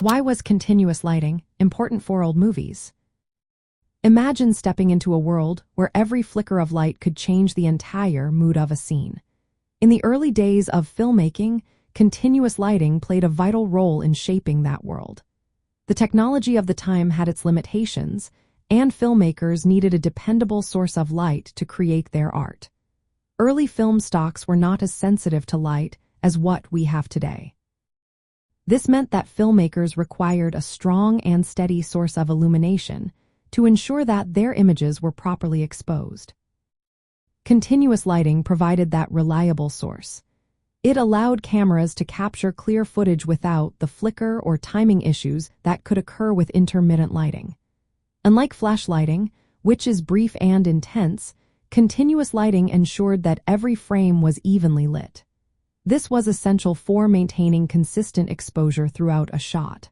Why was continuous lighting important for old movies? Imagine stepping into a world where every flicker of light could change the entire mood of a scene. In the early days of filmmaking, continuous lighting played a vital role in shaping that world. The technology of the time had its limitations, and filmmakers needed a dependable source of light to create their art. Early film stocks were not as sensitive to light as what we have today. This meant that filmmakers required a strong and steady source of illumination to ensure that their images were properly exposed. Continuous lighting provided that reliable source. It allowed cameras to capture clear footage without the flicker or timing issues that could occur with intermittent lighting. Unlike flash lighting, which is brief and intense, continuous lighting ensured that every frame was evenly lit. This was essential for maintaining consistent exposure throughout a shot.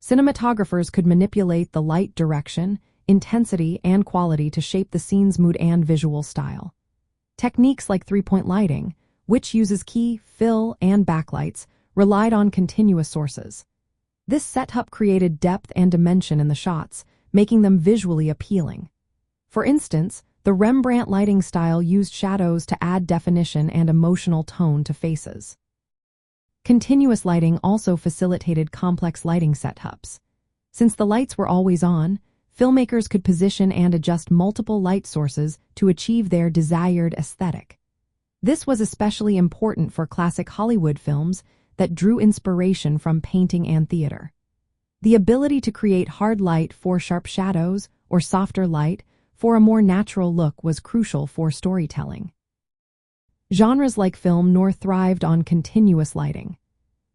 Cinematographers could manipulate the light direction, intensity, and quality to shape the scene's mood and visual style. Techniques like three-point lighting, which uses key, fill, and backlights, relied on continuous sources. This setup created depth and dimension in the shots, making them visually appealing. For instance, the Rembrandt lighting style used shadows to add definition and emotional tone to faces. Continuous lighting also facilitated complex lighting setups. Since the lights were always on, filmmakers could position and adjust multiple light sources to achieve their desired aesthetic. This was especially important for classic Hollywood films that drew inspiration from painting and theater. The ability to create hard light for sharp shadows or softer light for a more natural look was crucial for storytelling. Genres like film noir thrived on continuous lighting.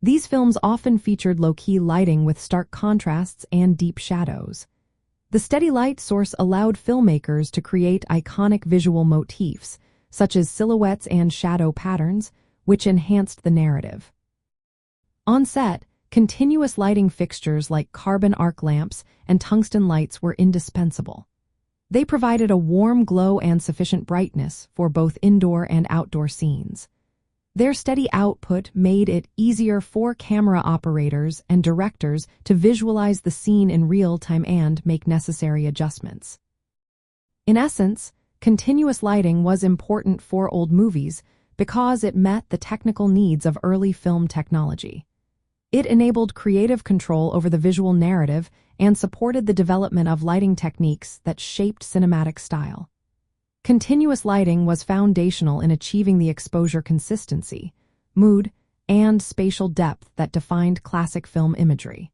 These films often featured low-key lighting with stark contrasts and deep shadows. The steady light source allowed filmmakers to create iconic visual motifs, such as silhouettes and shadow patterns, which enhanced the narrative. On set, continuous lighting fixtures like carbon arc lamps and tungsten lights were indispensable. They provided a warm glow and sufficient brightness for both indoor and outdoor scenes. Their steady output made it easier for camera operators and directors to visualize the scene in real time and make necessary adjustments. In essence, continuous lighting was important for old movies because it met the technical needs of early film technology. It enabled creative control over the visual narrative and supported the development of lighting techniques that shaped cinematic style. Continuous lighting was foundational in achieving the exposure consistency, mood, and spatial depth that defined classic film imagery.